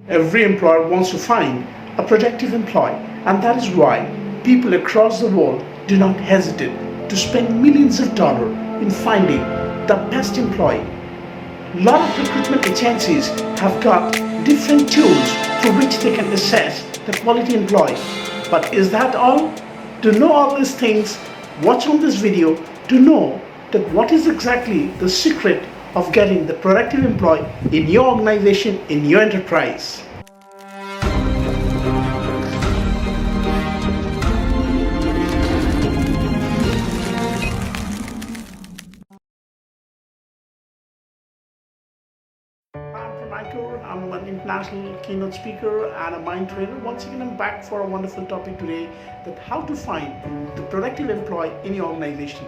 Every employer wants to find a productive employee, and that is why people across the world do not hesitate to spend millions of dollars in finding the best employee. A lot of recruitment agencies have got different tools through which they can assess the quality employee. But is that all? To know all these things, watch on this video to know that what is exactly the secret of getting the productive employee in your organization, in your enterprise. I'm an international keynote speaker and a mind trainer. Once again, I'm back for a wonderful topic today, that how to find the productive employee in your organization.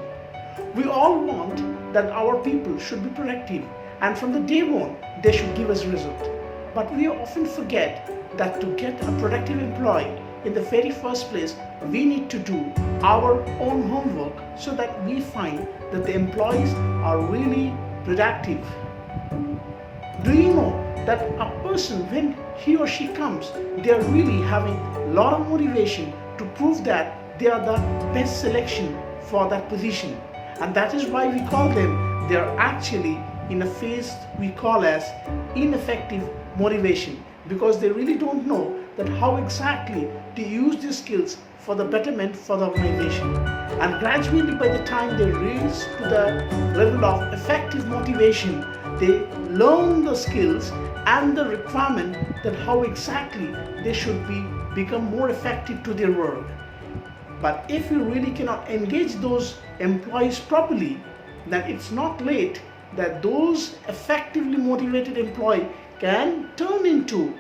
We all want that our people should be productive, and from the day one, they should give us result. But we often forget that to get a productive employee in the very first place, we need to do our own homework so that we find that the employees are really productive. Do you know that a person, when he or she comes, they are really having a lot of motivation to prove that they are the best selection for that position, and that is why we call them, they are actually in a phase we call as ineffective motivation, because they really don't know that how exactly to use these skills for the betterment for the organization. And gradually, by the time they reach to the level of effective motivation, they learn the skills and the requirement that how exactly they should become more effective to their work. But if you really cannot engage those employees properly, then it's not late that those effectively motivated employee can turn into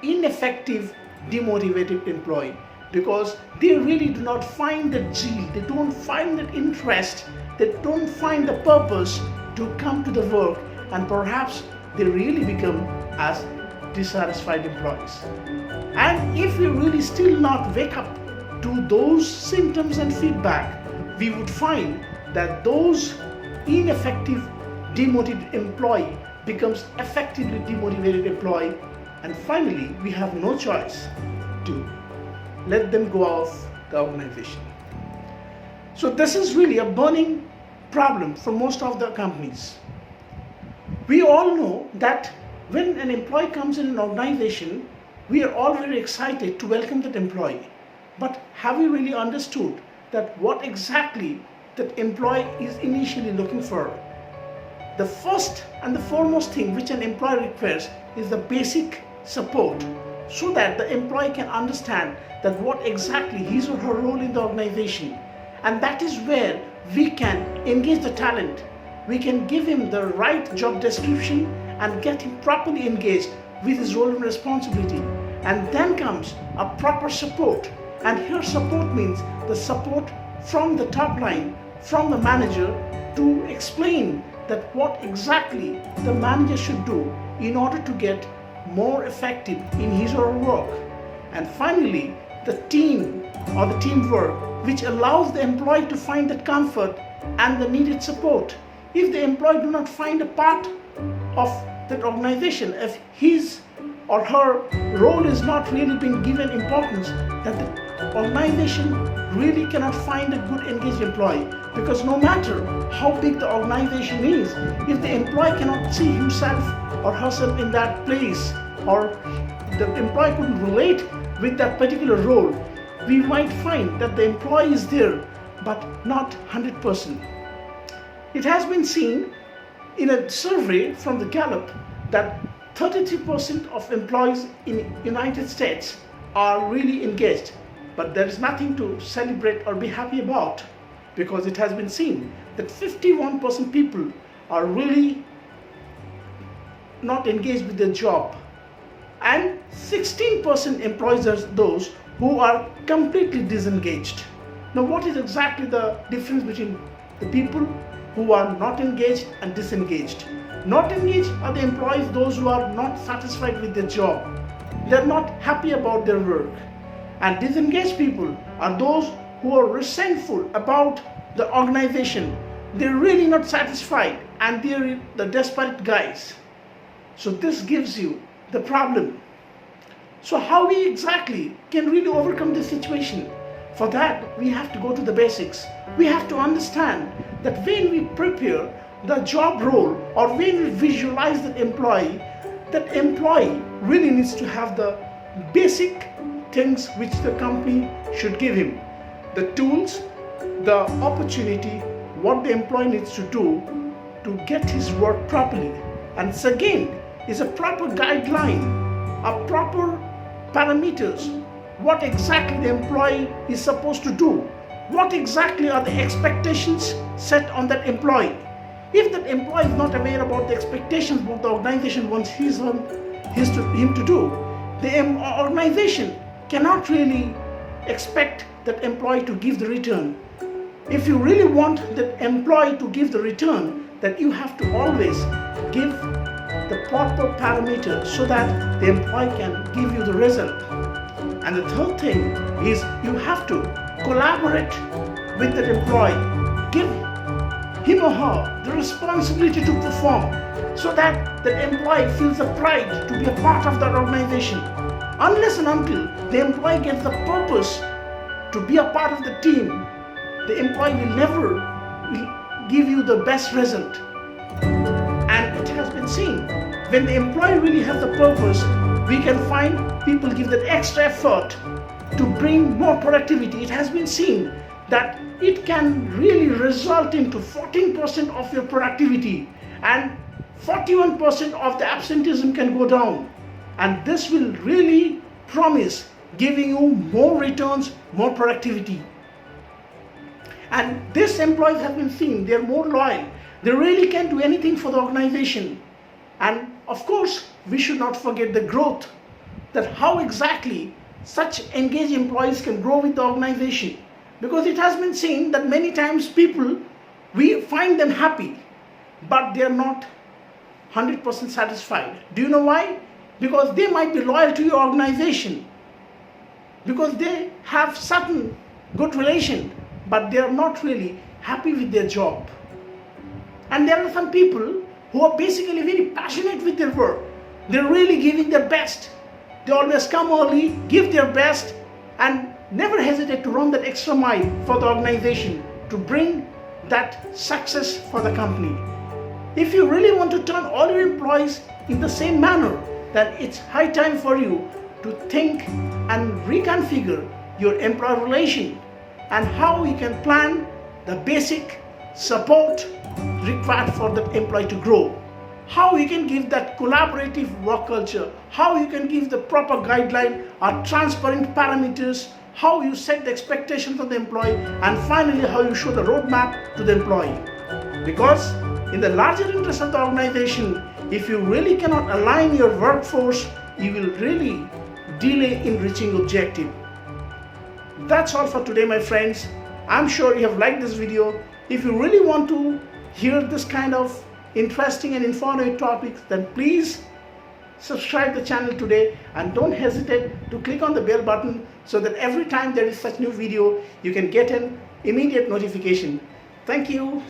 ineffective, demotivated employee, because they really do not find the zeal, they don't find the interest, they don't find the purpose to come to the work, and perhaps they really become as dissatisfied employees. And if we really still not wake up to those symptoms and feedback, we would find that those ineffective, demotivated employee becomes effectively demotivated employee, and finally we have no choice to let them go off the organization. So this is really a burning problem for most of the companies. We all know that when an employee comes in an organization, we are all very excited to welcome that employee. But have we really understood that what exactly that employee is initially looking for? The first and the foremost thing which an employee requires is the basic support, so that the employee can understand that what exactly his or her role in the organization. And that is where we can engage the talent. We can give him the right job description and get him properly engaged with his role and responsibility. And then comes a proper support. And here support means the support from the top line, from the manager, to explain that what exactly the manager should do in order to get more effective in his or her work. And finally, the team or the teamwork, which allows the employee to find that comfort and the needed support. If the employee do not find a part of that organization, if his or her role is not really being given importance, then the organization really cannot find a good engaged employee. Because no matter how big the organization is, if the employee cannot see himself or herself in that place, or the employee couldn't relate with that particular role, we might find that the employee is there but not 100%. It has been seen in a survey from the Gallup that 33% of employees in United States are really engaged, but there is nothing to celebrate or be happy about, because it has been seen that 51% people are really not engaged with their job, and 16% employees are those who are completely disengaged. Now, what is exactly the difference between the people who are not engaged and disengaged? Not engaged are the employees, those who are not satisfied with their job. They are not happy about their work. And disengaged people are those who are resentful about the organization. They're really not satisfied and they're the desperate guys. So this gives you the problem. So how we exactly can really overcome this situation? For that, we have to go to the basics. We have to understand that when we prepare the job role or when we visualize that employee really needs to have the basic things which the company should give him. The tools, the opportunity, what the employee needs to do to get his work properly. And second is a proper guideline, a proper parameters, what exactly the employee is supposed to do, what exactly are the expectations set on that employee. If that employee is not aware about the expectations what the organization wants him to do, the organization cannot really expect that employee to give the return. If you really want that employee to give the return, then you have to always give the proper parameters so that the employee can give you the result. And the third thing is you have to collaborate with that employee. Give him or her the responsibility to perform so that the employee feels the pride to be a part of that organization. Unless and until the employee gets the purpose to be a part of the team, the employee will never give you the best result. And it has been seen, when the employee really has the purpose, we can find people give that extra effort to bring more productivity. It has been seen that it can really result into 14% of your productivity and 41% of the absenteeism can go down. And this will really promise giving you more returns, more productivity. And these employees have been seen, they're more loyal. They really can do anything for the organization. And of course, we should not forget the growth, that how exactly such engaged employees can grow with the organization. Because it has been seen that many times people, we find them happy, but they are not 100% satisfied. Do you know why? Because they might be loyal to your organization, because they have certain good relation, but they are not really happy with their job. And there are some people who are basically very passionate with their work. They're really giving their best. They always come early, give their best, and never hesitate to run that extra mile for the organization to bring that success for the company. If you really want to turn all your employees in the same manner, then it's high time for you to think and reconfigure your employee relation and how you can plan the basic support required for the employee to grow. How you can give that collaborative work culture, how you can give the proper guideline or transparent parameters, how you set the expectations of the employee, and finally how you show the roadmap to the employee. Because in the larger interest of the organization, if you really cannot align your workforce, you will really delay in reaching objective. That's all for today, my friends. I'm sure you have liked this video. If you really want to hear this kind of interesting and informative topics, then please subscribe the channel today and don't hesitate to click on the bell button so that every time there is such new video, you can get an immediate notification. Thank you.